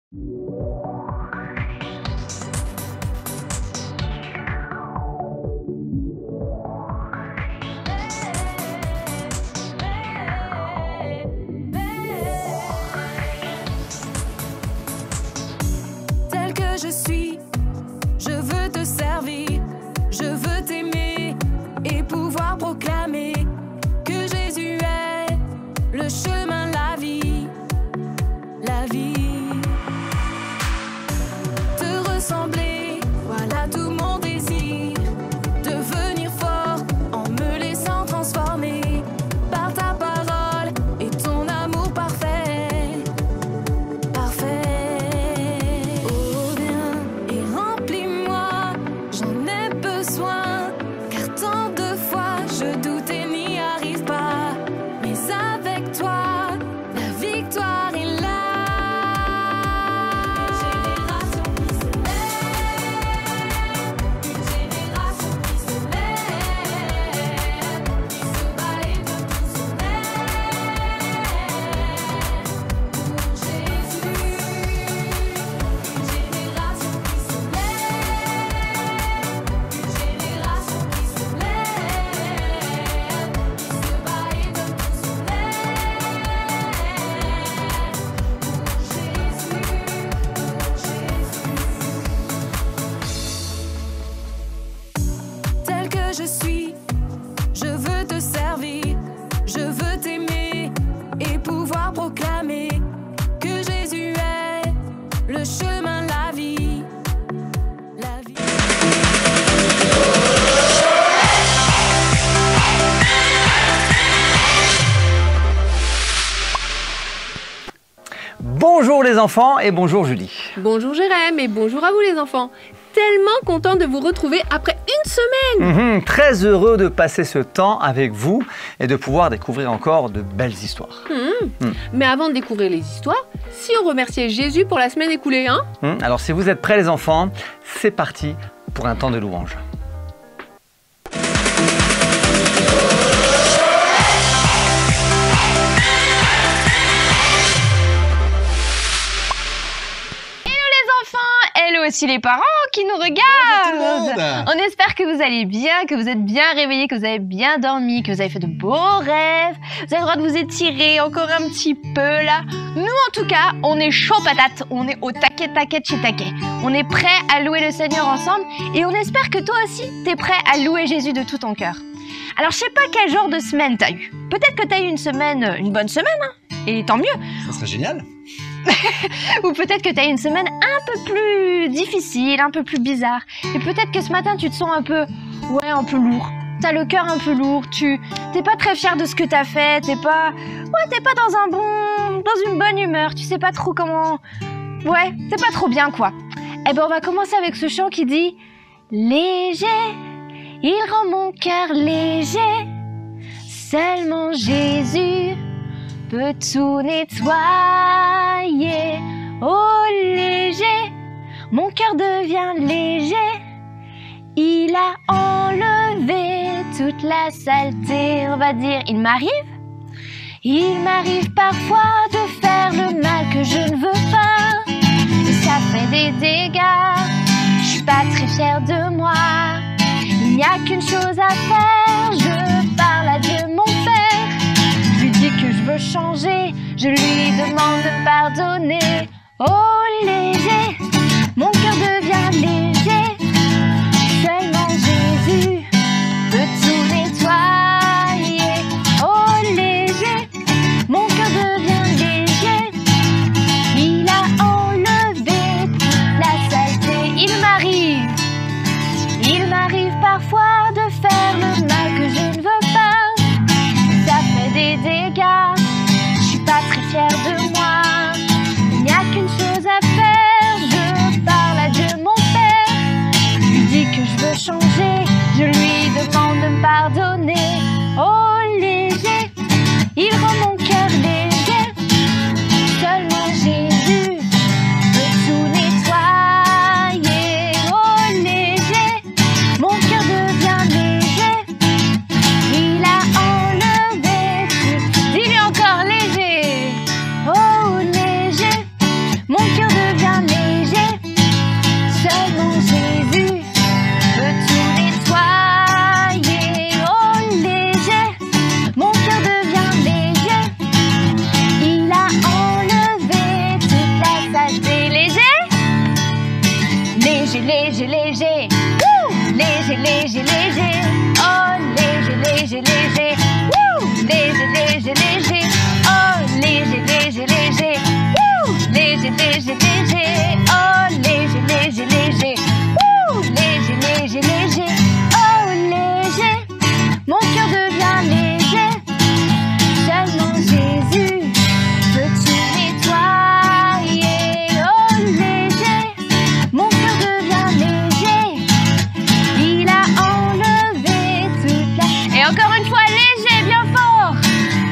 Tel que je suis, je veux te servir, je veux t'aimer et pouvoir proclamer que Jésus est le chemin, la vie, la vie. Te ressembler, voilà tout mon désir, devenir fort en me laissant transformer par ta parole et ton amour parfait, parfait. Oh viens et remplis-moi, j'en ai besoin, car tant de fois je doute et n'y arrive pas, mais avec toi, la victoire est là. Une génération qui se lève, qui se bat et debout se lève pour Jésus. Une génération qui se lève, une génération qui se lève, qui se bat et debout se lève pour Jésus. Tel que je suis, je veux te servir, je veux t'aimer et pouvoir proclamer que Jésus est le chemin, la vie, la vie. Bonjour les enfants et bonjour Julie. Bonjour Jérém et bonjour à vous les enfants. Tellement content de vous retrouver après une semaine. Très heureux de passer ce temps avec vous et de pouvoir découvrir encore de belles histoires. Mais avant de découvrir les histoires, si on remerciait Jésus pour la semaine écoulée, hein? Alors si vous êtes prêts les enfants, c'est parti pour un temps de louange. Hello aussi les parents qui nous regardent. On espère que vous allez bien, que vous êtes bien réveillés, que vous avez bien dormi, que vous avez fait de beaux rêves. Vous avez le droit de vous étirer encore un petit peu là. Nous en tout cas, on est chaud patate, on est au taquet taquet chez taquet. On est prêt à louer le Seigneur ensemble et on espère que toi aussi, t'es prêt à louer Jésus de tout ton cœur. Alors je sais pas quel genre de semaine t'as eu. Peut-être que t'as eu une bonne semaine, hein, et tant mieux. Ça serait génial. Ou peut-être que tu as eu une semaine un peu plus difficile, un peu plus bizarre. Et peut-être que ce matin, tu te sens un peu lourd. Tu as le cœur un peu lourd, t'es pas très fier de ce que tu as fait, t'es pas dans une bonne humeur, tu sais pas trop comment... Ouais, t'es pas trop bien, quoi. Eh ben, on va commencer avec ce chant qui dit « Léger, il rend mon cœur léger, seulement Jésus peut tout nettoyer. Oh léger, mon cœur devient léger. Il a enlevé toute la saleté. On va dire, il m'arrive parfois de faire le mal que je ne veux pas. Et ça fait des dégâts. Je suis pas très fière de moi. Il n'y a qu'une chose à faire. Je parle à Dieu mon Père. Je lui dis que je veux changer. Je lui demande de me pardonner. Oh léger, mon cœur devient léger. Seulement Jésus peut tout nettoyer. Oh léger, mon cœur devient léger. Il a enlevé toute la saleté. Il m'arrive parfois de faire le mal que je ne veux pas. Ça fait des dégâts. Je suis pas très fière de moi. Il n'y a qu'une chose à faire. Je parle à Dieu mon Père. Je lui dis que je veux changer. Je lui demande de me pardonner. Oh léger, il rend mon cœur léger. Seulement Jésus peut tout nettoyer. Oh léger, mon cœur devient léger. Il a enlevé tout. Dis-lui encore léger. Oh léger, mon cœur devient léger, léger. Wouh! Léger, léger, léger. Oh, léger, léger, léger. Wouh! Léger, léger, léger. Oh, léger, léger, léger. Wouh! Léger, léger, léger. Oh, léger, léger, léger. Wouh! Léger, léger, léger. Oh, léger. Mon cœur devient léger. Seulement Jésus peut-tu nettoyer. Oh, léger. Mon cœur devient léger. Il a enlevé toute la... Et encore une fois, léger, bien fort.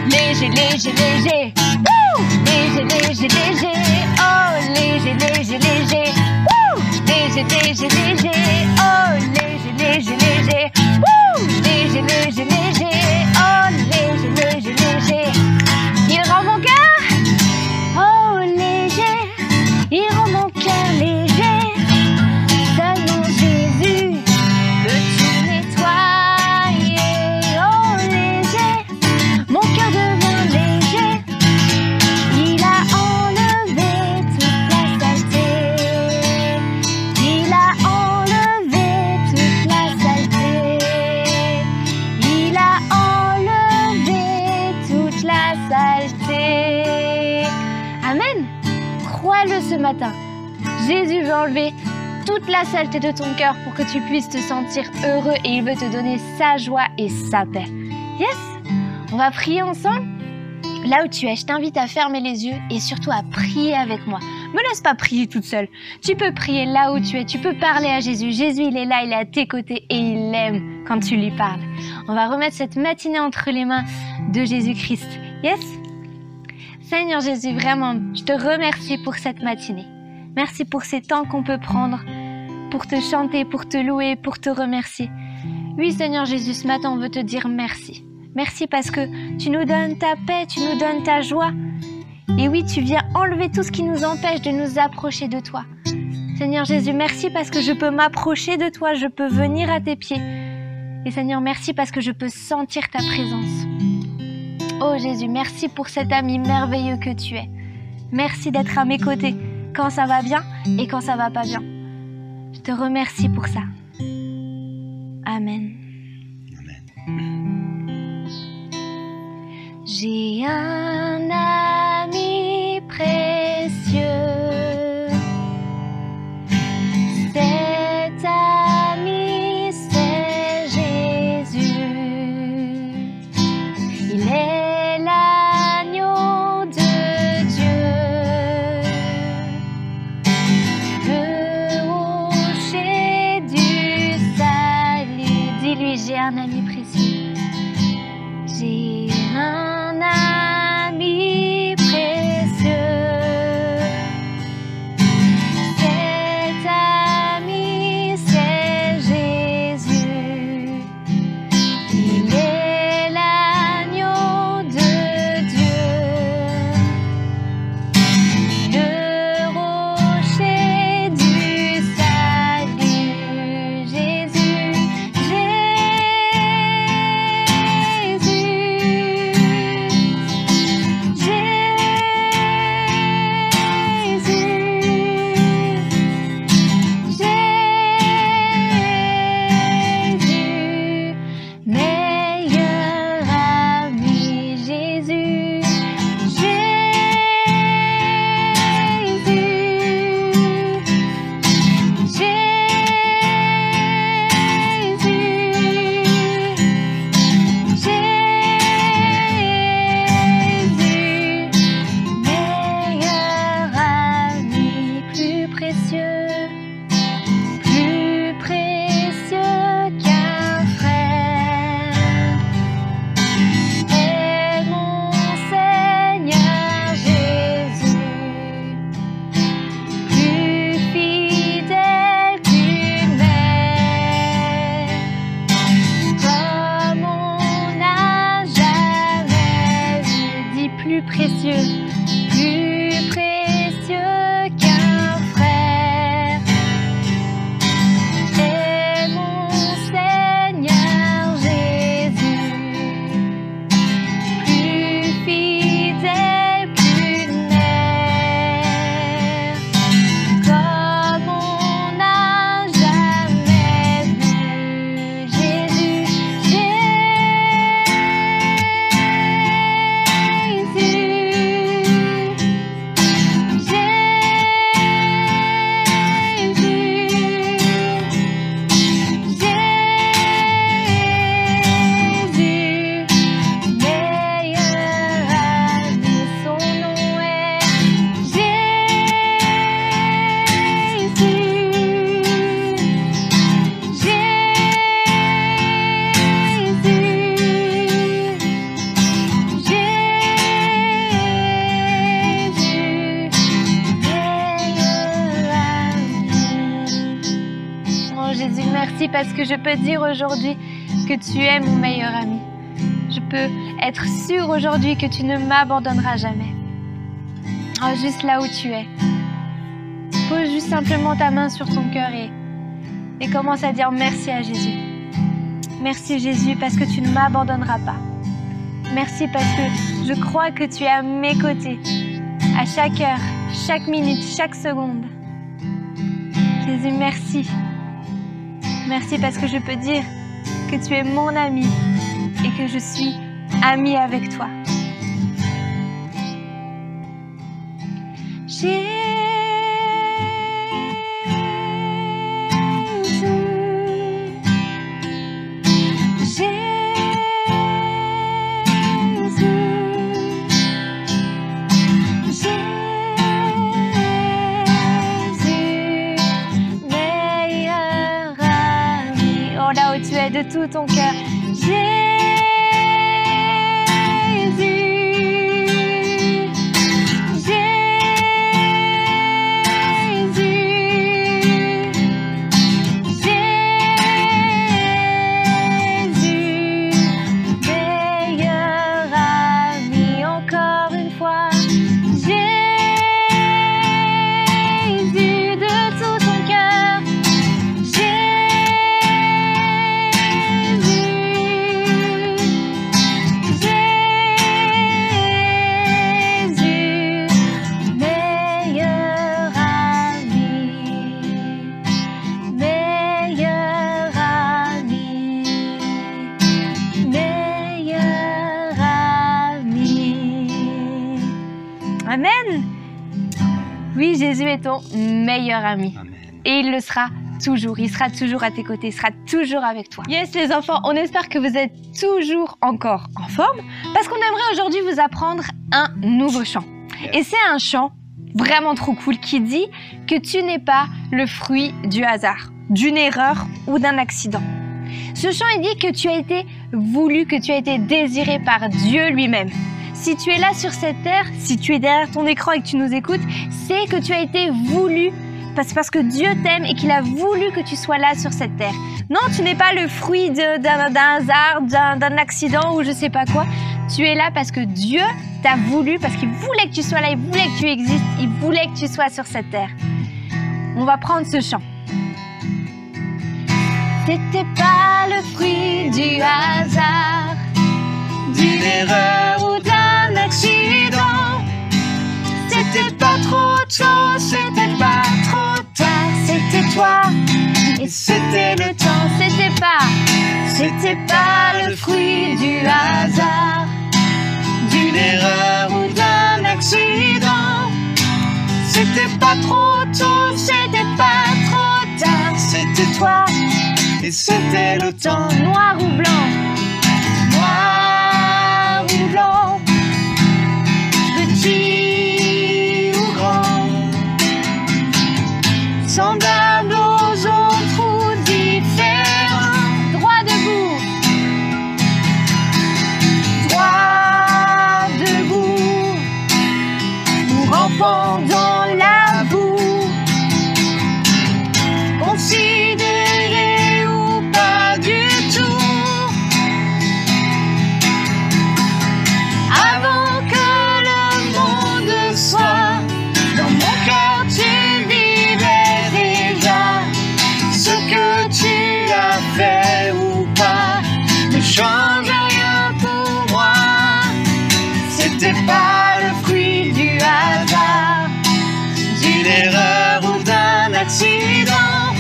Léger, léger, léger. Wouh! Léger, léger, léger. Oh, léger, léger, léger. Wouh! Léger, léger, léger. Oh, léger, léger, léger. Wouh! Léger, léger, léger. Oh, léger, léger, léger. Il rend mon cœur. Oh, léger. Il rend mon cœur léger. Seulement Jésus peut-tu nettoyer. Oh, léger. Mon cœur devient léger. Il a enlevé toute la saleté. Il a enlevé toute la saleté. Il a enlevé toute la saleté. Amen. Crois-le ce matin. Jésus veut enlever toute la saleté de ton cœur pour que tu puisses te sentir heureux et il veut te donner sa joie et sa paix. Yes? On va prier ensemble? Là où tu es, je t'invite à fermer les yeux et surtout à prier avec moi. Me laisse pas prier toute seule. Tu peux prier là où tu es, tu peux parler à Jésus. Jésus, il est là, il est à tes côtés et il aime quand tu lui parles. On va remettre cette matinée entre les mains de Jésus-Christ. Yes? Seigneur Jésus, vraiment, je te remercie pour cette matinée. Merci pour ces temps qu'on peut prendre pour te chanter, pour te louer, pour te remercier. Oui, Seigneur Jésus, ce matin, on veut te dire merci. Merci parce que tu nous donnes ta paix, tu nous donnes ta joie. Et oui, tu viens enlever tout ce qui nous empêche de nous approcher de toi. Seigneur Jésus, merci parce que je peux m'approcher de toi, je peux venir à tes pieds. Et Seigneur, merci parce que je peux sentir ta présence. Oh Jésus, merci pour cet ami merveilleux que tu es. Merci d'être à mes côtés quand ça va bien et quand ça va pas bien. Je te remercie pour ça. Amen. J'ai un ami précieux. Cet ami, c'est Jésus. Il est l'agneau de Dieu. Le rocher du salut. Dis-lui, j'ai un ami précieux. J'ai un ami précieux. Merci parce que je peux dire aujourd'hui que tu es mon meilleur ami. Je peux être sûre aujourd'hui que tu ne m'abandonneras jamais. Oh, juste là où tu es. Pose juste simplement ta main sur ton cœur et commence à dire merci à Jésus. Merci Jésus parce que tu ne m'abandonneras pas. Merci parce que je crois que tu es à mes côtés, à chaque heure, chaque minute, chaque seconde. Jésus, merci. Merci parce que je peux dire que tu es mon ami et que je suis amie avec toi. De tout ton cœur, Jésus, meilleur ami, encore une fois, Jésus, de tout ton cœur, Amen. Oui, Jésus est ton meilleur ami. Amen. Et il le sera toujours. Il sera toujours à tes côtés. Il sera toujours avec toi. Yes, les enfants, on espère que vous êtes toujours encore en forme parce qu'on aimerait aujourd'hui vous apprendre un nouveau chant. Yes. Et c'est un chant vraiment trop cool qui dit que tu n'es pas le fruit du hasard, d'une erreur ou d'un accident. Ce chant, il dit que tu as été voulu, que tu as été désiré par Dieu lui-même. Si tu es là sur cette terre, si tu es derrière ton écran et que tu nous écoutes, c'est que tu as été voulu parce que Dieu t'aime et qu'il a voulu que tu sois là sur cette terre. Non, tu n'es pas le fruit d'un hasard, d'un accident ou je sais pas quoi. Tu es là parce que Dieu t'a voulu, parce qu'il voulait que tu sois là, il voulait que tu existes, il voulait que tu sois sur cette terre. On va prendre ce chant. C'était pas le fruit du hasard, d'une erreur ou d'un accident. C'était pas trop tôt, c'était pas trop tard. C'était toi et c'était le temps. C'était pas le fruit du hasard, d'une erreur ou d'un accident. C'était pas trop tôt, c'était pas trop tard. C'était toi et c'était le temps. Noir ou blanc, noir ou blanc, petit ou grand, semblable aux autres ou différents. Droit debout, ou rampant dans la boue, considéré ou pas du tout. Avant que le monde soit, dans mon cœur tu vivais déjà. Ce que tu as fait ou pas ne change rien pour moi. C'était pas le fruit du hasard, d'une erreur ou d'un accident.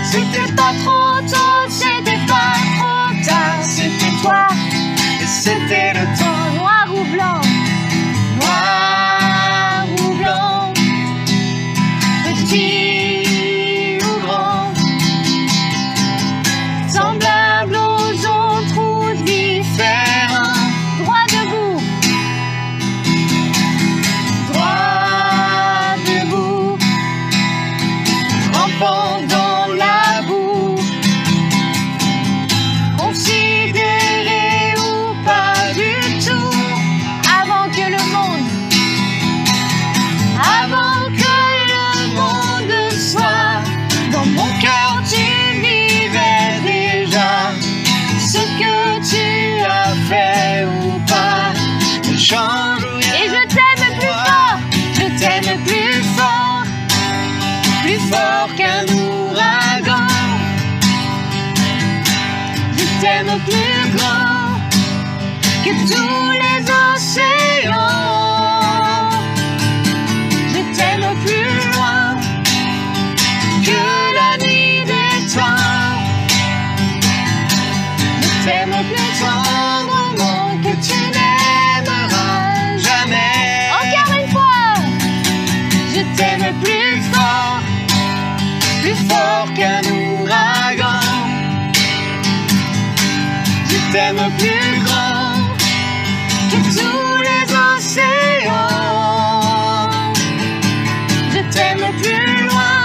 C'était pas trop tôt, c'était pas trop tard. C'était toi et c'était le temps. Noir ou blanc, noir ou blanc, petit ou grand, semblable aux autres ou différents. Droit debout, rampant dans la boue, t'aime plus grand que tous les océans. Je t'aime plus loin que la nuit des temps. Je t'aime plus tendrement que tu n'aimeras jamais. Encore une fois. Je t'aime plus fort qu'un ouragan. Je t'aime plus grand que tous les océans. Je t'aime plus loin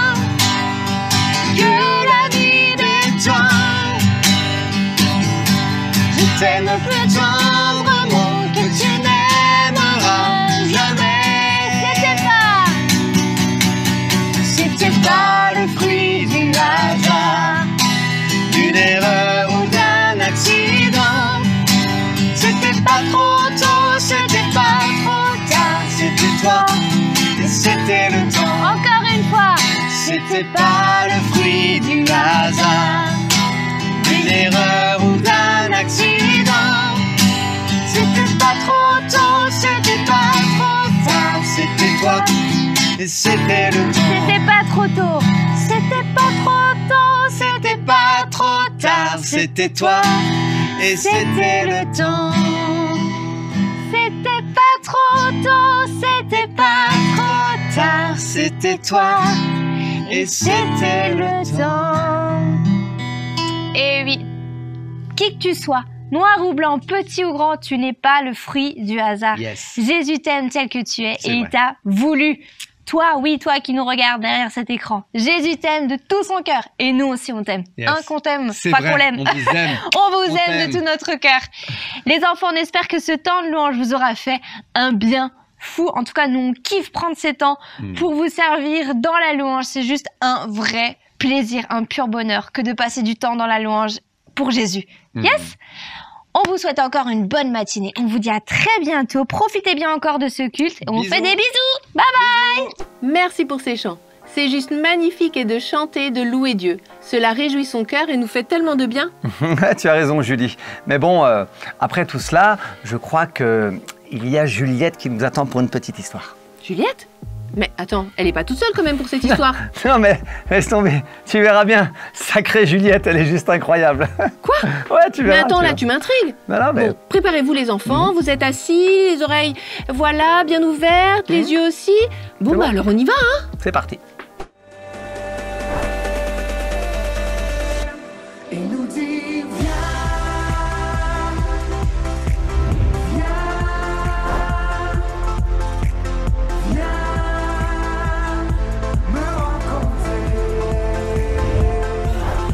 que la nuit des temps. Je t'aime plus tendrement que tu n'aimeras jamais. C'était pas le fruit du hasard, d'une erreur ou d'un accident. C'était pas trop tôt, c'était pas trop tard. C'était toi et c'était le temps. Encore une fois. C'était pas le fruit du hasard, d'une erreur ou d'un accident. C'était pas trop tôt, c'était pas trop tard. C'était toi et c'était le temps. C'était pas trop tôt, c'était pas trop tôt, c'était pas trop tard. C'était toi et c'était le temps. C'était pas trop tôt, c'était pas trop tard. C'était toi et c'était le temps. Et oui, qui que tu sois, noir ou blanc, petit ou grand, tu n'es pas le fruit du hasard. Yes. Jésus t'aime tel que tu es et il vrai. t'a voulu. Toi, oui, toi qui nous regardes derrière cet écran. Jésus t'aime de tout son cœur et nous aussi on t'aime. Yes. Un qu'on t'aime, C'est pas vrai, qu'on l'aime. on vous aime. On vous On aime t'aime. de tout notre cœur. Les enfants, on espère que ce temps de louange vous aura fait un bien fou. En tout cas, nous on kiffe prendre ces temps pour vous servir dans la louange. C'est juste un vrai plaisir, un pur bonheur que de passer du temps dans la louange pour Jésus. Yes? On vous souhaite encore une bonne matinée. On vous dit à très bientôt. Profitez bien encore de ce culte. Et on Bisous. fait des bisous. Bye bye. Merci pour ces chants. C'est juste magnifique et de chanter, de louer Dieu. Cela réjouit son cœur et nous fait tellement de bien. Tu as raison, Julie. Mais bon, après tout cela, je crois qu'il y a Juliette qui nous attend pour une petite histoire. Juliette? Mais attends, elle est pas toute seule quand même pour cette histoire. Non mais laisse tomber, tu verras bien. Sacrée Juliette, elle est juste incroyable. Quoi? Ouais, tu Mais verras. attends, là, verras. tu m'intrigues. Non, mais... Bon, préparez-vous les enfants, vous êtes assis, les oreilles, voilà, bien ouvertes, les yeux aussi. Bon, C'est bah bon. alors on y va, hein. C'est parti. Et nous dit viens me rencontrer.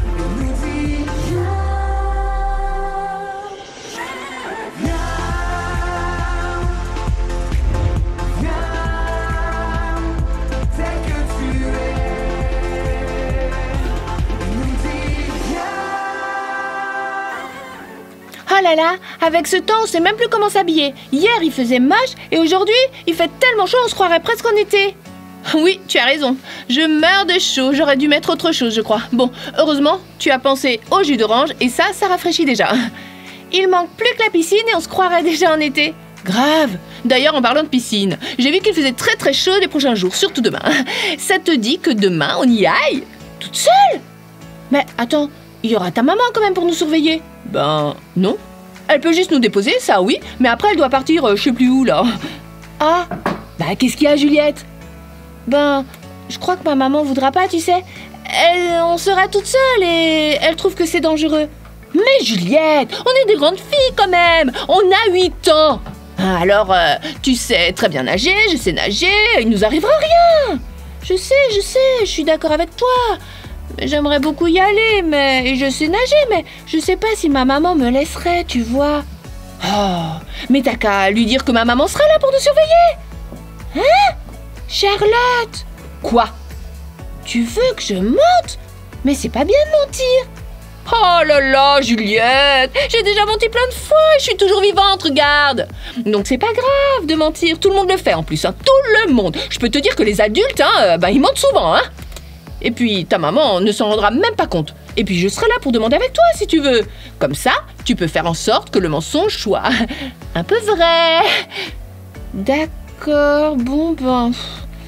Et nous dit viens tel que tu es. Et nous dit Ah là là, avec ce temps, on sait même plus comment s'habiller. Hier, il faisait moche et aujourd'hui, il fait tellement chaud, on se croirait presque en été. Oui, tu as raison. Je meurs de chaud. J'aurais dû mettre autre chose, je crois. Bon, heureusement, tu as pensé au jus d'orange et ça rafraîchit déjà. Il manque plus que la piscine et on se croirait déjà en été. Grave. D'ailleurs, en parlant de piscine, j'ai vu qu'il faisait très très chaud les prochains jours, surtout demain. Ça te dit que demain, on y aille? Toute seule? Mais attends, il y aura ta maman quand même pour nous surveiller. Ben, non. Elle peut juste nous déposer, ça oui, mais après elle doit partir je sais plus où là. Ah, bah qu'est-ce qu'il y a Juliette? Ben, je crois que ma maman voudra pas, tu sais. On sera toute seule et elle trouve que c'est dangereux. Mais Juliette, on est des grandes filles quand même. On a 8 ans. Alors, tu sais très bien nager, je sais nager, il nous arrivera rien. Je sais, je suis d'accord avec toi. J'aimerais beaucoup y aller, mais je sais nager, mais je sais pas si ma maman me laisserait, tu vois. Oh, mais t'as qu'à lui dire que ma maman sera là pour nous surveiller. Hein? Charlotte? Quoi? Tu veux que je mente? Mais c'est pas bien de mentir. Oh là là, Juliette, j'ai déjà menti plein de fois, je suis toujours vivante, regarde. Donc c'est pas grave de mentir, tout le monde le fait en plus, hein, tout le monde. Je peux te dire que les adultes, ils mentent souvent, hein. Et puis ta maman ne s'en rendra même pas compte. Et puis je serai là pour demander avec toi si tu veux. Comme ça, tu peux faire en sorte que le mensonge soit un peu vrai. D'accord, bon ben,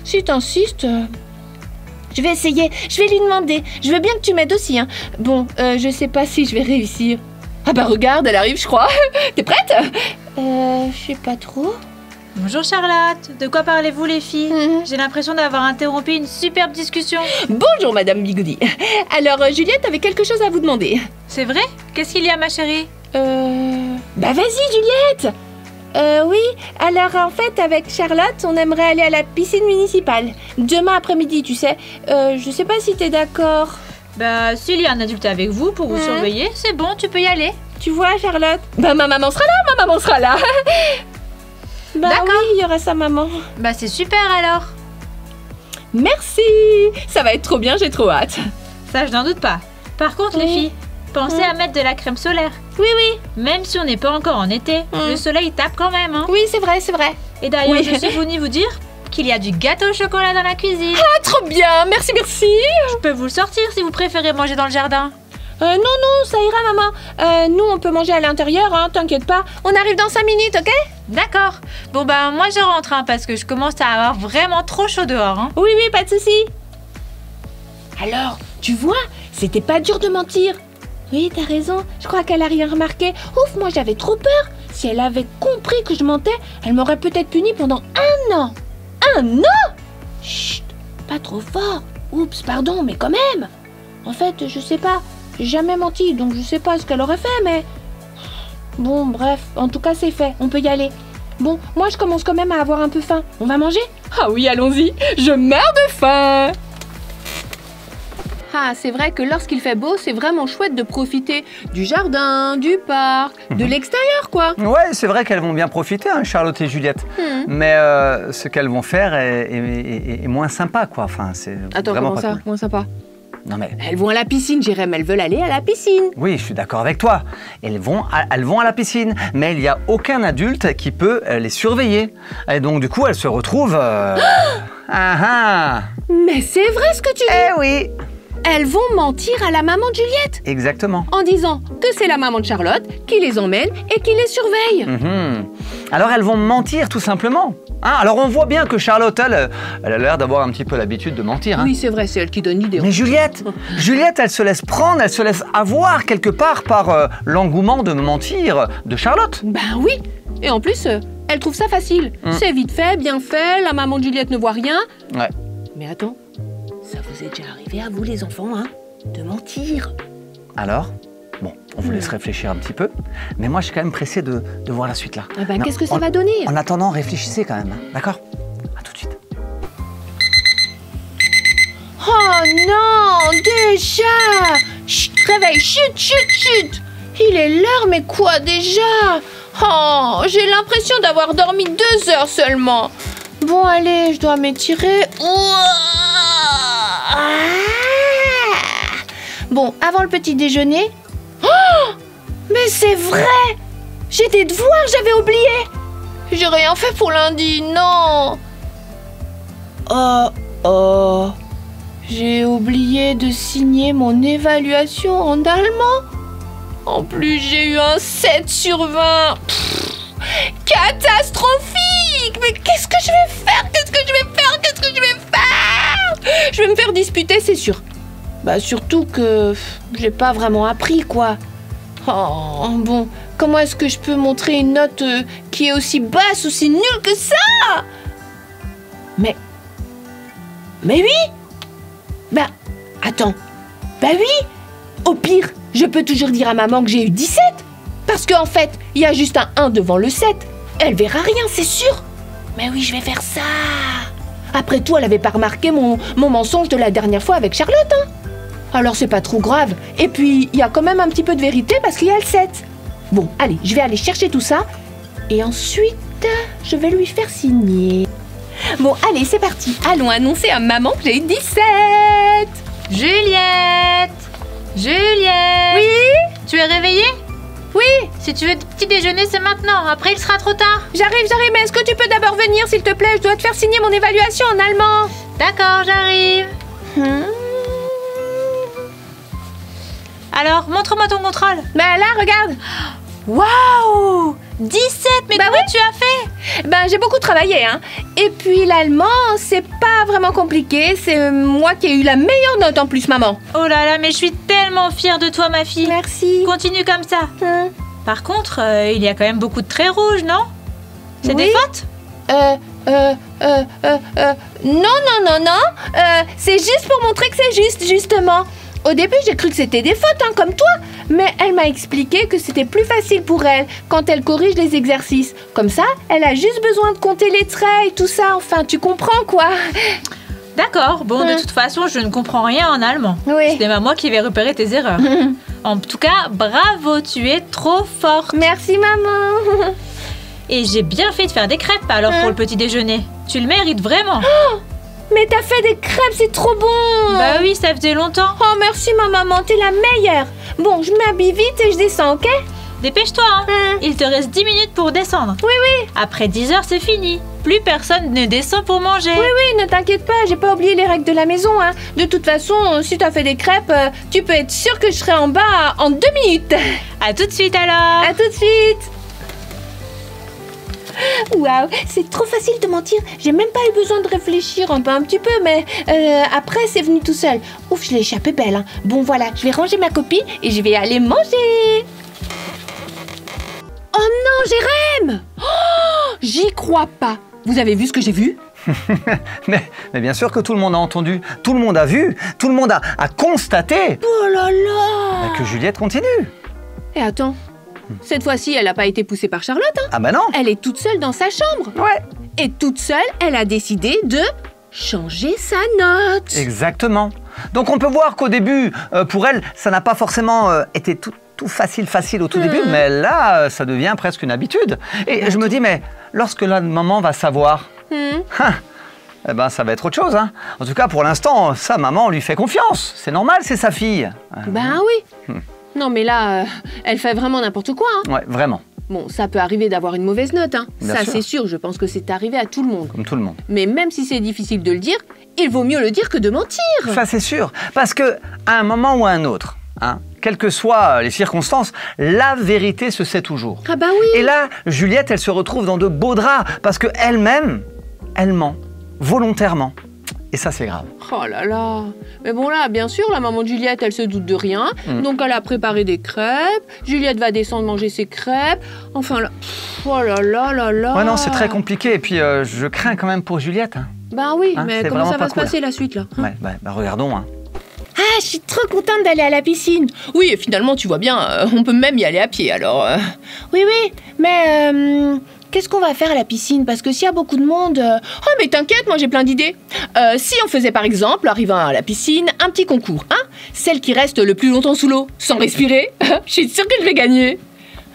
si t'insistes, je vais essayer, je vais lui demander. Je veux bien que tu m'aides aussi, hein. Bon, je sais pas si je vais réussir. Ah bah regarde, elle arrive, je crois. T'es prête? Je sais pas trop. Bonjour Charlotte, de quoi parlez-vous les filles? J'ai l'impression d'avoir interrompu une superbe discussion. Bonjour Madame Bigoudi. Alors Juliette avait quelque chose à vous demander. C'est vrai? Qu'est-ce qu'il y a ma chérie? Bah vas-y Juliette. Oui, alors en fait avec Charlotte, on aimerait aller à la piscine municipale. Demain après-midi, tu sais. Je sais pas si t'es d'accord. Bah s'il y a un adulte avec vous pour vous surveiller, c'est bon, tu peux y aller. Tu vois Charlotte? Bah ma maman sera là, Bah D'accord. oui, il y aura sa maman. Bah c'est super alors. Merci. Ça va être trop bien, j'ai trop hâte. Ça je n'en doute pas. Par contre les filles, pensez à mettre de la crème solaire. Oui, oui. Même si on n'est pas encore en été, le soleil tape quand même, hein. Oui, c'est vrai, c'est vrai. Et d'ailleurs, Oui. je suis venue vous dire qu'il y a du gâteau au chocolat dans la cuisine. Ah, trop bien, merci, merci. Je peux vous le sortir si vous préférez manger dans le jardin. Non, ça ira maman. Nous, on peut manger à l'intérieur, hein, t'inquiète pas. On arrive dans 5 minutes, ok? D'accord. Bon bah moi je rentre hein, parce que je commence à avoir vraiment trop chaud dehors. Hein. Oui, pas de souci. Alors, tu vois, c'était pas dur de mentir. Oui, t'as raison, je crois qu'elle a rien remarqué. Ouf, moi j'avais trop peur. Si elle avait compris que je mentais, elle m'aurait peut-être puni pendant 1 an. 1 an? Chut, pas trop fort. Oups, pardon, mais quand même. En fait, je sais pas. J'ai jamais menti, donc je sais pas ce qu'elle aurait fait, mais... Bon, bref, en tout cas c'est fait, on peut y aller. Bon, moi je commence quand même à avoir un peu faim. On va manger? Ah oui, allons-y, je meurs de faim. Ah, c'est vrai que lorsqu'il fait beau, c'est vraiment chouette de profiter du jardin, du parc, de l'extérieur, quoi. Ouais, c'est vrai qu'elles vont bien profiter, hein, Charlotte et Juliette. Mais ce qu'elles vont faire est moins sympa, quoi. Enfin, c'est Attends, vraiment comment pas ça, cool. moins sympa? Non mais... Elles vont à la piscine, Jérém, elles veulent aller à la piscine. Oui, je suis d'accord avec toi. Elles vont à la piscine, mais il n'y a aucun adulte qui peut les surveiller. Et donc, du coup, elles se retrouvent... Mais c'est vrai ce que tu dis. Eh oui, Elles vont mentir à la maman de Juliette exactement. en disant que c'est la maman de Charlotte qui les emmène et qui les surveille. Alors, elles vont mentir, tout simplement. Hein, alors, on voit bien que Charlotte, elle a l'air d'avoir un petit peu l'habitude de mentir. Hein. Oui, c'est vrai, c'est elle qui donne l'idée. Mais Juliette, elle se laisse prendre, elle se laisse avoir quelque part par l'engouement de mentir de Charlotte. Ben oui. Et en plus, elle trouve ça facile. C'est vite fait, bien fait, la maman de Juliette ne voit rien. Ouais. Mais attends, ça vous est déjà arrivé à vous les enfants, hein, de mentir? Alors, bon, on vous laisse réfléchir un petit peu. Mais moi, je suis quand même pressé de voir la suite là. Ah ben, Non, qu'est-ce que ça va donner? En attendant, réfléchissez quand même, hein, d'accord? À tout de suite. Oh non, déjà! Chut, réveille, chut! Il est l'heure, mais quoi déjà? Oh, j'ai l'impression d'avoir dormi 2 heures seulement. Bon, allez, je dois m'étirer. Bon, avant le petit déjeuner... Oh! Mais c'est vrai! J'ai des devoirs, j'avais oublié! J'ai rien fait pour lundi, non! Oh... J'ai oublié de signer mon évaluation en allemand. En plus, j'ai eu un 7 sur 20. Pff, catastrophique! Mais qu'est-ce que je vais faire? Je vais me faire disputer, c'est sûr. Bah surtout que j'ai pas vraiment appris, quoi. Oh, bon, comment est-ce que je peux montrer une note qui est aussi basse, aussi nulle que ça? Mais oui! Bah, attends. Bah oui! Au pire, je peux toujours dire à maman que j'ai eu 17. Parce qu'en fait, il y a juste un 1 devant le 7. Elle verra rien, c'est sûr. Mais oui, je vais faire ça. Après tout, elle avait pas remarqué mon mensonge de la dernière fois avec Charlotte, hein. Alors c'est pas trop grave. Et puis, il y a quand même un petit peu de vérité parce qu'il y a le 7. Bon, allez, je vais aller chercher tout ça. Et ensuite, je vais lui faire signer. Bon, allez, c'est parti. Allons annoncer à maman que j'ai eu 17. Juliette! Oui? Tu es réveillée? Oui, Si tu veux petit déjeuner, c'est maintenant. Après, il sera trop tard. j'arrive, mais est-ce que tu peux d'abord venir, s'il te plaît? Je dois te faire signer mon évaluation en allemand. D'accord, j'arrive. alors, montre-moi ton contrôle. Bah là, regarde. Waouh 17, mais Bah comment tu as fait? Ben, j'ai beaucoup travaillé, hein. Et puis l'allemand, c'est pas vraiment compliqué. C'est moi qui ai eu la meilleure note en plus, maman. Oh là là, mais je suis tellement fière de toi, ma fille. Merci. Continue comme ça. Hum. Par contre, il y a quand même beaucoup de traits rouges, non? C'est Oui. des fautes? Non. C'est juste pour montrer que c'est juste, justement. Au début, j'ai cru que c'était des fautes, hein, comme toi. Mais elle m'a expliqué que c'était plus facile pour elle quand elle corrige les exercices. Comme ça, elle a juste besoin de compter les traits et tout ça. Enfin, tu comprends, quoi. D'accord, bon, de toute façon, je ne comprends rien en allemand. Oui. C'est même à moi qui vais repérer tes erreurs. En tout cas, bravo, tu es trop forte. Merci, maman. Et j'ai bien fait de faire des crêpes alors pour le petit déjeuner. Tu le mérites vraiment. Mais t'as fait des crêpes, c'est trop bon. Bah oui, ça faisait longtemps. Oh, merci, ma maman, t'es la meilleure. Bon, je m'habille vite et je descends, ok? Dépêche-toi, hein. Il te reste 10 minutes pour descendre. Oui. Après 10 heures, c'est fini. Plus personne ne descend pour manger. Oui, ne t'inquiète pas, j'ai pas oublié les règles de la maison, hein. De toute façon, si t'as fait des crêpes, tu peux être sûr que je serai en bas en 2 minutes. À tout de suite alors. À tout de suite. Waouh, c'est trop facile de mentir. J'ai même pas eu besoin de réfléchir, un petit peu, mais après c'est venu tout seul. Ouf, je l'ai échappé belle, hein. Bon voilà, je vais ranger ma copie et je vais aller manger. Oh non, Jérém! Oh, j'y crois pas. Vous avez vu ce que j'ai vu? Mais bien sûr que tout le monde a entendu, tout le monde a vu, tout le monde a constaté Oh là là! que Juliette continue. Et attends, cette fois-ci, elle n'a pas été poussée par Charlotte, hein. Ah bah non. Elle est toute seule dans sa chambre. Ouais. Et toute seule, elle a décidé de changer sa note. Exactement. Donc on peut voir qu'au début, pour elle, ça n'a pas forcément été tout facile au tout début, mais là, ça devient presque une habitude. Et je me dis, mais lorsque la maman va savoir, eh ben, ça va être autre chose, hein. En tout cas, pour l'instant, sa maman lui fait confiance. C'est normal, c'est sa fille. Ben oui. Non, mais là, elle fait vraiment n'importe quoi, hein. Ouais, vraiment, Bon, ça peut arriver d'avoir une mauvaise note, hein. Bien Ça, sûr. c'est sûr. Je pense que c'est arrivé à tout le monde. comme tout le monde. Mais même si c'est difficile de le dire, il vaut mieux le dire que de mentir. Ça, c'est sûr. Parce que à un moment ou à un autre, hein, quelles que soient les circonstances, la vérité se sait toujours. Ah bah oui. Et là, Juliette, elle se retrouve dans de beaux draps parce qu'elle-même, elle ment volontairement. Et ça, c'est grave. Oh là là. Mais bon là, bien sûr, la maman de Juliette, elle se doute de rien. Donc elle a préparé des crêpes. Juliette va descendre manger ses crêpes. Enfin là, oh là là là là. Ouais, non, c'est très compliqué. Et puis, je crains quand même pour Juliette. Hein. Ben oui, Hein, mais c'est comment ça vraiment va pas se cool. passer la suite là? Ouais, bah, regardons. Hein. Ah, je suis trop contente d'aller à la piscine. Oui, et finalement, tu vois bien, on peut même y aller à pied, alors... Oui, mais qu'est-ce qu'on va faire à la piscine? Parce que s'il y a beaucoup de monde... Oh, mais t'inquiète, moi j'ai plein d'idées. Si on faisait par exemple, arrivant à la piscine, un petit concours, hein? Celle qui reste le plus longtemps sous l'eau, sans respirer, je suis sûre que je vais gagner.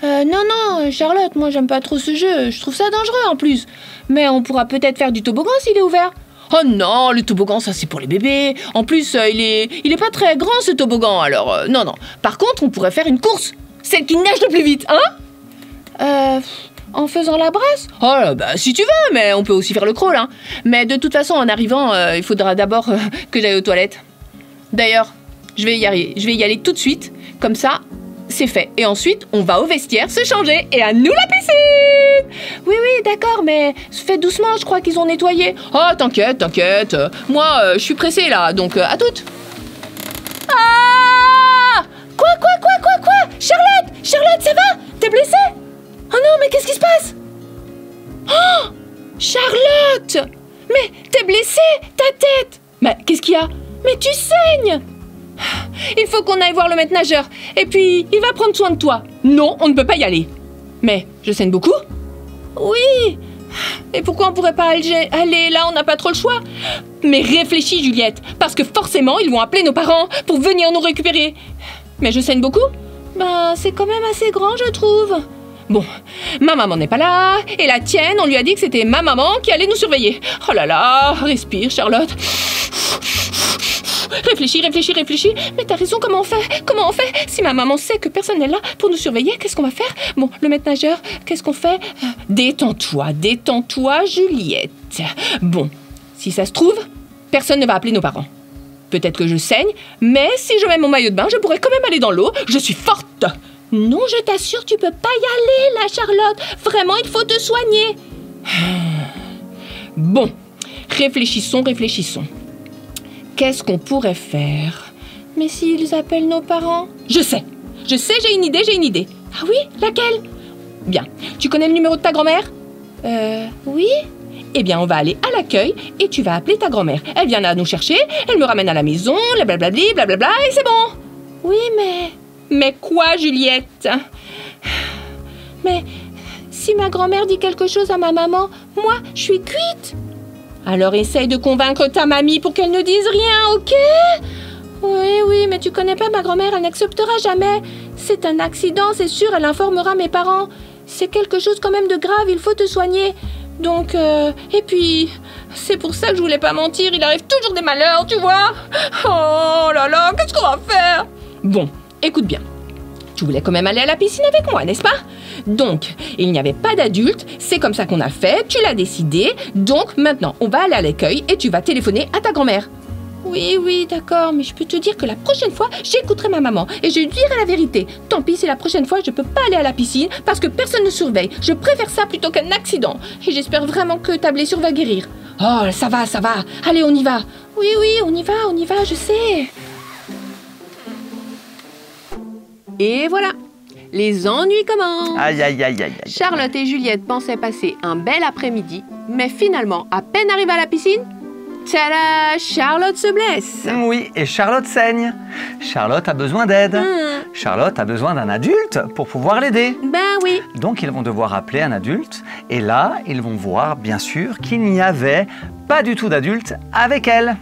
Non, Charlotte, moi j'aime pas trop ce jeu, je trouve ça dangereux en plus. Mais on pourra peut-être faire du toboggan s'il est ouvert. Oh non, le toboggan, ça c'est pour les bébés. En plus, il est pas très grand ce toboggan, alors non. Par contre, on pourrait faire une course. Celle qui nage le plus vite, hein? En faisant la brasse? Oh, bah si tu veux, mais on peut aussi faire le crawl, hein. Mais de toute façon, en arrivant, il faudra d'abord que j'aille aux toilettes. D'ailleurs, je vais y aller tout de suite. Comme ça, c'est fait. Et ensuite, on va au vestiaire se changer et à nous la piscine! Oui, d'accord, mais fais doucement, je crois qu'ils ont nettoyé. Oh, t'inquiète. Moi, je suis pressée là, donc à toutes. Ah! Quoi? Charlotte, ça va? T'es blessée? Oh non, mais qu'est-ce qui se passe? Oh! Charlotte! Mais t'es blessée, ta tête! Mais qu'est-ce qu'il y a? Mais tu saignes! Il faut qu'on aille voir le maître nageur. Et puis, il va prendre soin de toi. Non, on ne peut pas y aller. Mais, je saigne beaucoup? Oui. Et pourquoi on pourrait pas aller là? On n'a pas trop le choix. Mais réfléchis, Juliette. Parce que forcément, ils vont appeler nos parents pour venir nous récupérer. Mais je saigne beaucoup? Ben, c'est quand même assez grand, je trouve. Bon, ma maman n'est pas là. Et la tienne, on lui a dit que c'était ma maman qui allait nous surveiller. Oh là là, respire, Charlotte. Réfléchis. Mais t'as raison, comment on fait? Si ma maman sait que personne n'est là pour nous surveiller, qu'est-ce qu'on va faire? Bon, le maître nageur, qu'est-ce qu'on fait? Détends-toi, Juliette. Bon, si ça se trouve, personne ne va appeler nos parents. Peut-être que je saigne, mais si je mets mon maillot de bain, je pourrais quand même aller dans l'eau. Je suis forte. Non, je t'assure, tu peux pas y aller, là, Charlotte. Vraiment, il faut te soigner. Bon, réfléchissons. Qu'est-ce qu'on pourrait faire? Mais s'ils appellent nos parents? Je sais, j'ai une idée. Ah oui, laquelle? Bien, tu connais le numéro de ta grand-mère? Oui. Eh bien, on va aller à l'accueil et tu vas appeler ta grand-mère. Elle viendra nous chercher, elle me ramène à la maison, blablabli, blablabla, et c'est bon. Oui, mais... Mais quoi, Juliette? Mais si ma grand-mère dit quelque chose à ma maman, moi, je suis cuite. Alors essaye de convaincre ta mamie pour qu'elle ne dise rien, ok? Oui, mais tu connais pas ma grand-mère, elle n'acceptera jamais. C'est un accident, c'est sûr, elle informera mes parents. C'est quelque chose quand même de grave, il faut te soigner. Donc, et puis, c'est pour ça que je voulais pas mentir, il arrive toujours des malheurs, tu vois. Oh là là, qu'est-ce qu'on va faire? Bon, écoute bien. Tu voulais quand même aller à la piscine avec moi, n'est-ce pas? Donc, il n'y avait pas d'adulte, c'est comme ça qu'on a fait, tu l'as décidé. Donc, maintenant, on va aller à l'accueil et tu vas téléphoner à ta grand-mère. Oui, d'accord, mais je peux te dire que la prochaine fois, j'écouterai ma maman et je lui dirai la vérité. Tant pis si la prochaine fois, je peux pas aller à la piscine parce que personne ne surveille. Je préfère ça plutôt qu'un accident. Et j'espère vraiment que ta blessure va guérir. Oh, ça va. Allez, on y va. Oui, on y va, je sais. Et voilà, les ennuis commencent. Aïe. Charlotte et Juliette pensaient passer un bel après-midi, mais finalement, à peine arrivée à la piscine, tada, Charlotte se blesse. Oui, et Charlotte saigne. Charlotte a besoin d'aide. Charlotte a besoin d'un adulte pour pouvoir l'aider. Ben oui. Donc, ils vont devoir appeler un adulte. Et là, ils vont voir, bien sûr, qu'il n'y avait pas du tout d'adulte avec elle.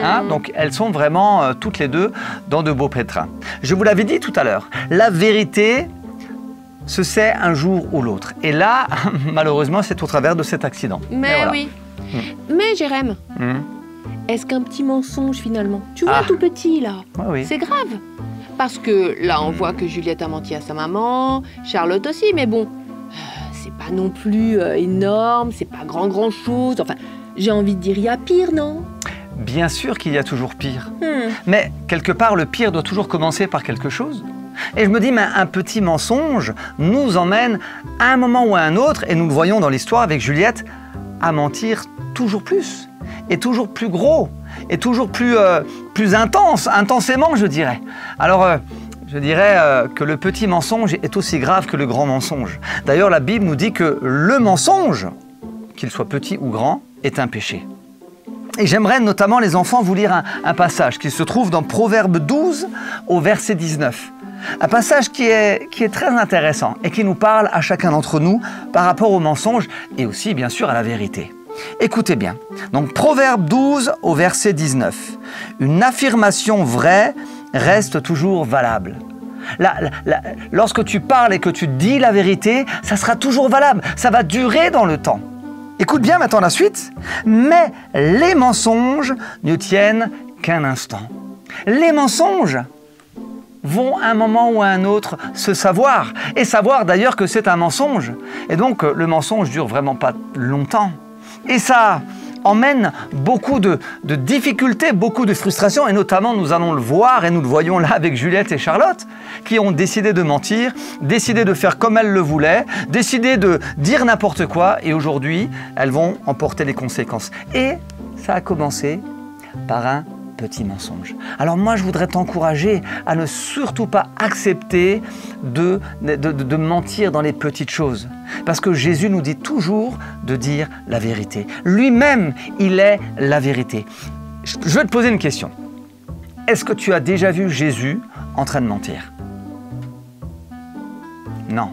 Hein, donc, elles sont vraiment toutes les deux dans de beaux pétrins. Je vous l'avais dit tout à l'heure, la vérité se sait un jour ou l'autre. Et là, malheureusement, c'est au travers de cet accident. Mais voilà. oui. Mais Jérém, est-ce qu'un petit mensonge finalement? Tu vois, tout petit là, Oui. c'est grave. Parce que là, on voit que Juliette a menti à sa maman, Charlotte aussi, mais bon, c'est pas non plus énorme, c'est pas grand chose. Enfin, j'ai envie de dire, il y a pire, non? Bien sûr qu'il y a toujours pire. Mais quelque part, le pire doit toujours commencer par quelque chose. Et je me dis, mais un petit mensonge nous emmène à un moment ou à un autre, et nous le voyons dans l'histoire avec Juliette, à mentir toujours plus, et toujours plus gros, et toujours plus intensément, je dirais. Alors, je dirais que le petit mensonge est aussi grave que le grand mensonge. D'ailleurs, la Bible nous dit que le mensonge, qu'il soit petit ou grand, est un péché. Et j'aimerais notamment, les enfants, vous lire un passage qui se trouve dans Proverbe 12 au verset 19. Un passage qui est très intéressant et qui nous parle à chacun d'entre nous par rapport au mensonge et aussi, bien sûr, à la vérité. Écoutez bien. Donc, Proverbe 12 au verset 19. Une affirmation vraie reste toujours valable. Lorsque tu parles et que tu dis la vérité, ça sera toujours valable. Ça va durer dans le temps. Écoute bien maintenant la suite. Mais les mensonges ne tiennent qu'un instant. Les mensonges vont à un moment ou à un autre se savoir. Et savoir d'ailleurs que c'est un mensonge. Et donc le mensonge dure vraiment pas longtemps. Et ça emmène beaucoup de difficultés, beaucoup de frustrations. Et notamment, nous allons le voir, et nous le voyons là avec Juliette et Charlotte, qui ont décidé de mentir, décidé de faire comme elles le voulaient, décidé de dire n'importe quoi. Et aujourd'hui, elles vont en porter les conséquences. Et ça a commencé par un petit mensonge. Alors moi, je voudrais t'encourager à ne surtout pas accepter de mentir dans les petites choses. Parce que Jésus nous dit toujours de dire la vérité. Lui-même, il est la vérité. Je vais te poser une question. Est-ce que tu as déjà vu Jésus en train de mentir? Non.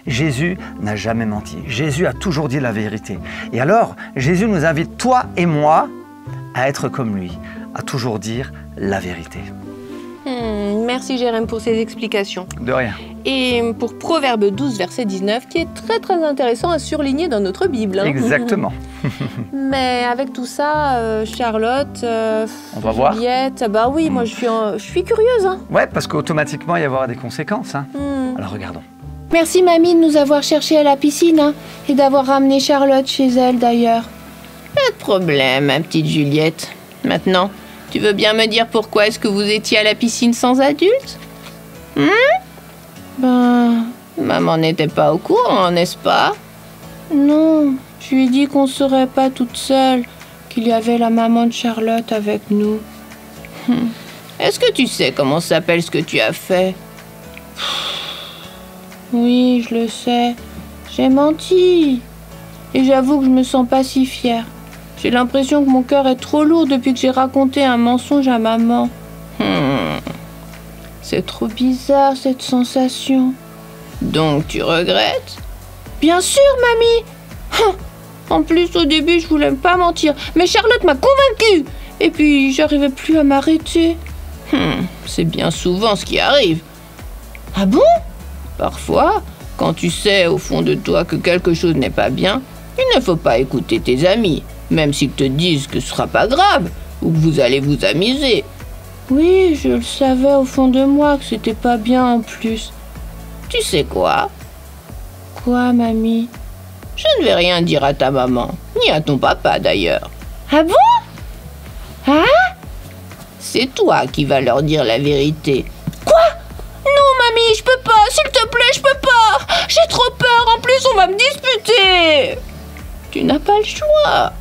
Jésus n'a jamais menti. Jésus a toujours dit la vérité. Et alors, Jésus nous invite, toi et moi, à être comme lui, à toujours dire la vérité. Merci Jérém pour ces explications. De rien. Et pour Proverbe 12, verset 19, qui est très intéressant à surligner dans notre Bible. Hein. Exactement. Mais avec tout ça, Charlotte, on va voir. Juliette, bah oui, moi je suis curieuse. Hein. Ouais, parce qu'automatiquement, il y aura des conséquences. Hein. Alors regardons. Merci mamie de nous avoir cherchés à la piscine hein, et d'avoir ramené Charlotte chez elle d'ailleurs. Pas de problème, ma petite Juliette. Maintenant, Tu veux bien me dire pourquoi est-ce que vous étiez à la piscine sans adulte? Ben, maman n'était pas au courant, n'est-ce pas? Non, je lui ai dit qu'on serait pas toute seule, qu'il y avait la maman de Charlotte avec nous. Est-ce que tu sais comment s'appelle ce que tu as fait? Oui, je le sais. J'ai menti. Et j'avoue que je me sens pas si fière. J'ai l'impression que mon cœur est trop lourd depuis que j'ai raconté un mensonge à maman. C'est trop bizarre cette sensation. Donc tu regrettes? Bien sûr, mamie. En plus, au début, je voulais pas mentir, mais Charlotte m'a convaincue. Et puis, j'arrivais plus à m'arrêter. C'est bien souvent ce qui arrive. Ah bon? Parfois, quand tu sais au fond de toi que quelque chose n'est pas bien, il ne faut pas écouter tes amis, même s'ils te disent que ce sera pas grave ou que vous allez vous amuser. Oui, je le savais au fond de moi que c'était pas bien en plus. Tu sais quoi? Quoi, mamie? Je ne vais rien dire à ta maman, ni à ton papa d'ailleurs. Ah bon? Hein? C'est toi qui vas leur dire la vérité. Quoi? Non, mamie, je peux pas, s'il te plaît, je peux pas. J'ai trop peur, en plus on va me disputer. Tu n'as pas le choix.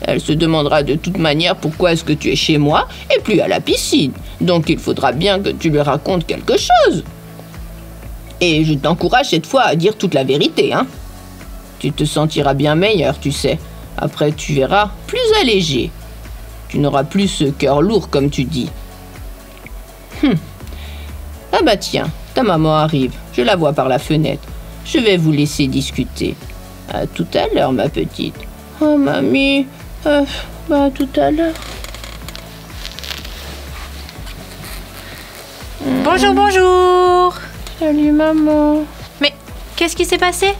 Elle se demandera de toute manière pourquoi est-ce que tu es chez moi et plus à la piscine. Donc il faudra bien que tu lui racontes quelque chose. Et je t'encourage cette fois à dire toute la vérité, hein. Tu te sentiras bien meilleur, tu sais. Après, tu verras plus allégé. Tu n'auras plus ce cœur lourd, comme tu dis. Ah bah tiens, ta maman arrive. Je la vois par la fenêtre. Je vais vous laisser discuter. À tout à l'heure, ma petite. Oh, mamie. À tout à l'heure. Bonjour, bonjour. Salut, maman. Mais qu'est-ce qui s'est passé?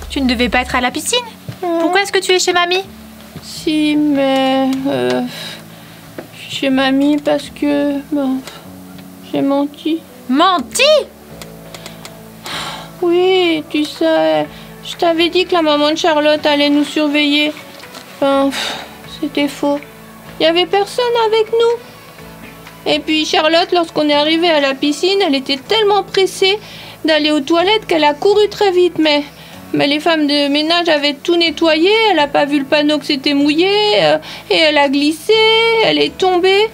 Tu ne devais pas être à la piscine? Pourquoi est-ce que tu es chez mamie? Si, mais... chez mamie parce que... j'ai menti. Menti? Oui, tu sais, je t'avais dit que la maman de Charlotte allait nous surveiller. C'était faux. Il n'y avait personne avec nous. Et puis Charlotte, lorsqu'on est arrivé à la piscine, elle était tellement pressée d'aller aux toilettes qu'elle a couru très vite. Mais les femmes de ménage avaient tout nettoyé, elle n'a pas vu le panneau que c'était mouillé, et elle a glissé, elle est tombée,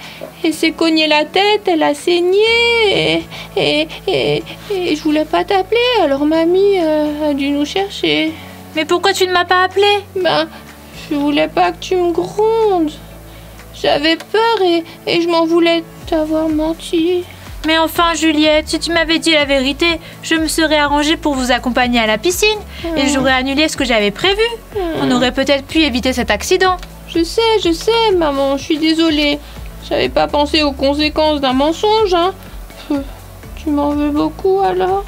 et s'est cogné la tête, elle a saigné, et je voulais pas t'appeler, alors mamie a dû nous chercher. Mais pourquoi tu ne m'as pas appelé? Je voulais pas que tu me grondes. J'avais peur et je m'en voulais t'avoir menti. Mais enfin, Juliette, si tu m'avais dit la vérité, je me serais arrangée pour vous accompagner à la piscine et j'aurais annulé ce que j'avais prévu. On aurait peut-être pu éviter cet accident. Je sais, maman, je suis désolée. J'avais pas pensé aux conséquences d'un mensonge, hein. Tu m'en veux beaucoup alors?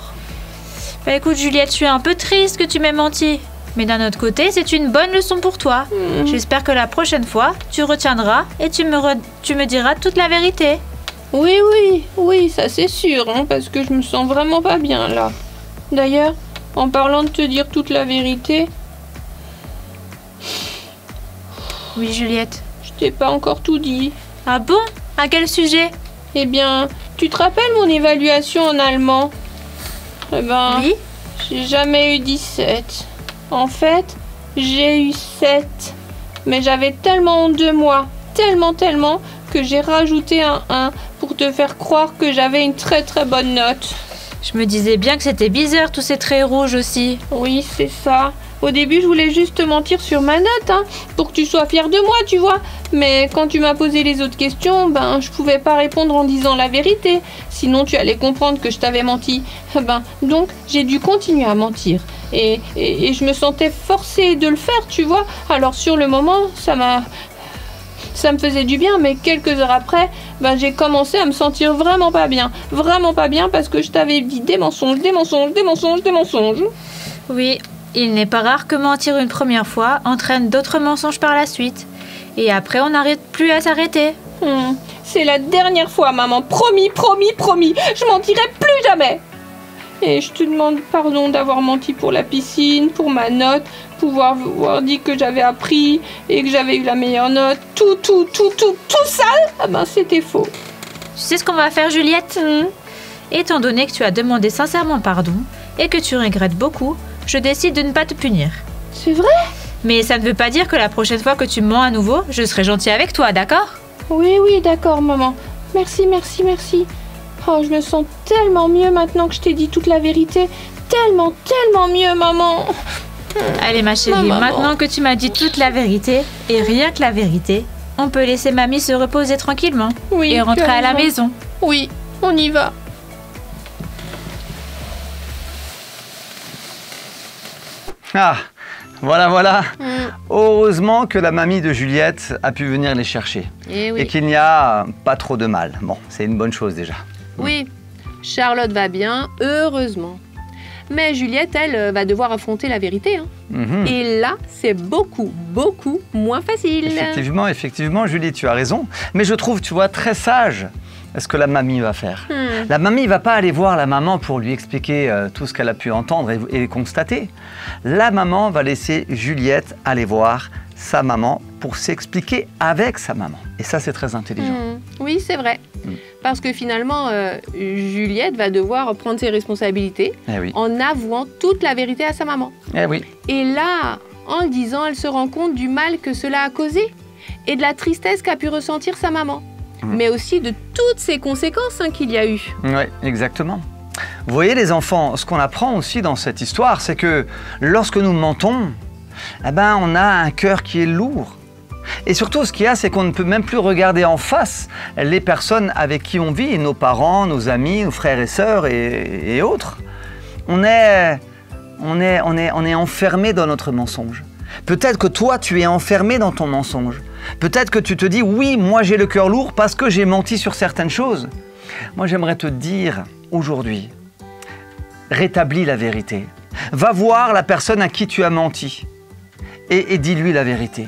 Bah écoute, Juliette, je suis un peu triste que tu m'aies menti. Mais d'un autre côté, c'est une bonne leçon pour toi. J'espère que la prochaine fois, tu retiendras et tu me diras toute la vérité. Oui, ça c'est sûr, hein, parce que je me sens vraiment pas bien là. D'ailleurs, en parlant de te dire toute la vérité... Oui, Juliette. Je t'ai pas encore tout dit. Ah bon? À quel sujet? Eh bien, tu te rappelles mon évaluation en allemand? Eh ben, oui. J'ai jamais eu 17. En fait, j'ai eu 7. Mais j'avais tellement honte de moi, tellement, que j'ai rajouté un 1 pour te faire croire que j'avais une très très bonne note. Je me disais bien que c'était bizarre tous ces traits rouges aussi. Oui, c'est ça. Au début, je voulais juste te mentir sur ma note, hein, pour que tu sois fière de moi, tu vois. Mais quand tu m'as posé les autres questions, je pouvais pas répondre en disant la vérité. Sinon, tu allais comprendre que je t'avais menti. Donc, j'ai dû continuer à mentir. Et je me sentais forcée de le faire, tu vois. Alors, sur le moment, ça me faisait du bien, mais quelques heures après, j'ai commencé à me sentir vraiment pas bien. Vraiment pas bien parce que je t'avais dit des mensonges. Oui, il n'est pas rare que mentir une première fois entraîne d'autres mensonges par la suite. Et après, on n'arrête plus à s'arrêter. C'est la dernière fois, maman. Promis. Je mentirai plus jamais. Et je te demande pardon d'avoir menti pour la piscine, pour ma note, pouvoir vous avoir dit que j'avais appris et que j'avais eu la meilleure note, tout ça, ah ben c'était faux. Tu sais ce qu'on va faire, Juliette? Étant donné que tu as demandé sincèrement pardon et que tu regrettes beaucoup, je décide de ne pas te punir. C'est vrai? Mais ça ne veut pas dire que la prochaine fois que tu mens à nouveau, je serai gentille avec toi, d'accord? Oui, d'accord, maman. Merci. Oh, je me sens tellement mieux maintenant que je t'ai dit toute la vérité. Tellement mieux, maman. Allez ma chérie, Maman. maintenant que tu m'as dit toute la vérité, et rien que la vérité, on peut laisser mamie se reposer tranquillement Oui, et rentrer tu as à la raison. maison. Oui, on y va. Ah, voilà. Heureusement que la mamie de Juliette a pu venir les chercher. Et Et qu'il n'y a pas trop de mal. Bon, c'est une bonne chose déjà. oui, Charlotte va bien, heureusement. Mais Juliette, elle, va devoir affronter la vérité. Hein. Mhm. Et là, c'est beaucoup moins facile. Effectivement, Julie, tu as raison. Mais je trouve, tu vois, très sage ce que la mamie va faire. La mamie ne va pas aller voir la maman pour lui expliquer tout ce qu'elle a pu entendre et constater. La maman va laisser Juliette aller voir sa maman pour s'expliquer avec sa maman. Et ça, c'est très intelligent. Oui, c'est vrai. Parce que finalement, Juliette va devoir prendre ses responsabilités Eh oui. en avouant toute la vérité à sa maman. Eh oui. Et là, en le disant, elle se rend compte du mal que cela a causé et de la tristesse qu'a pu ressentir sa maman. Mais aussi de toutes ces conséquences qu'il y a eu. Oui, exactement. Vous voyez les enfants, ce qu'on apprend aussi dans cette histoire, c'est que lorsque nous mentons, eh ben, on a un cœur qui est lourd. Et surtout, ce qu'il y a, c'est qu'on ne peut même plus regarder en face les personnes avec qui on vit, nos parents, nos amis, nos frères et sœurs et autres. On est enfermé dans notre mensonge. Peut-être que toi, tu es enfermé dans ton mensonge. Peut-être que tu te dis, oui, moi j'ai le cœur lourd parce que j'ai menti sur certaines choses. Moi, j'aimerais te dire aujourd'hui, rétablis la vérité. Va voir la personne à qui tu as menti et dis-lui la vérité.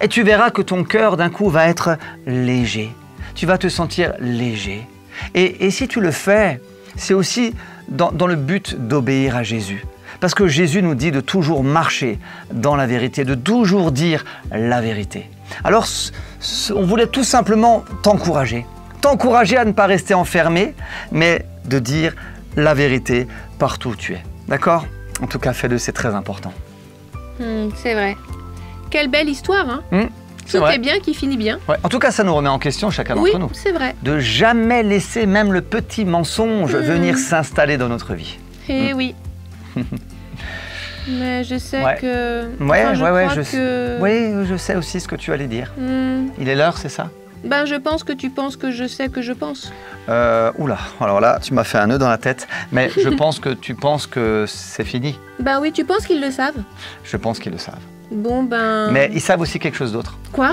Et tu verras que ton cœur, d'un coup, va être léger. Tu vas te sentir léger. Et si tu le fais, c'est aussi dans le but d'obéir à Jésus. Parce que Jésus nous dit de toujours marcher dans la vérité, de toujours dire la vérité. Alors, on voulait tout simplement t'encourager. T'encourager à ne pas rester enfermé, mais de dire la vérité partout où tu es. D'accord? En tout cas, fais-le, c'est très important. C'est vrai. Quelle belle histoire, hein? C'est Tout vrai. est bien qui finit bien. Ouais. En tout cas, ça nous remet en question chacun d'entre nous. C'est vrai. De jamais laisser même le petit mensonge venir s'installer dans notre vie. Eh oui. Mais je sais Ouais. que... Ouais, enfin, je ouais, crois je que... sais. Oui, je sais aussi ce que tu allais dire. Il est l'heure, c'est ça? Ben, je pense que tu penses que je sais que je pense. Oula, alors là, tu m'as fait un nœud dans la tête. Mais je pense que tu penses que c'est fini. Ben oui, tu penses qu'ils le savent? Je pense qu'ils le savent. Bon, ben... Mais ils savent aussi quelque chose d'autre. Quoi?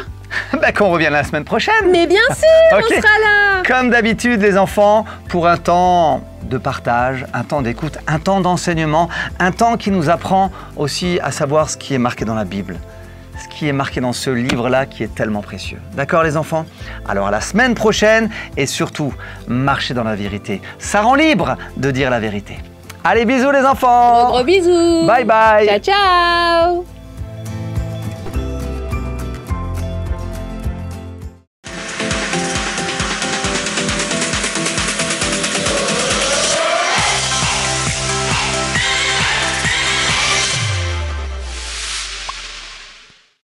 Ben, qu'on revienne la semaine prochaine. Mais bien sûr, Ok. on sera là. Comme d'habitude, les enfants, pour un temps de partage, un temps d'écoute, un temps d'enseignement, un temps qui nous apprend aussi à savoir ce qui est marqué dans la Bible, ce qui est marqué dans ce livre-là qui est tellement précieux. D'accord les enfants? Alors à la semaine prochaine et surtout, marchez dans la vérité. Ça rend libre de dire la vérité. Allez, bisous les enfants. Gros bisous. Bye bye. Ciao, ciao.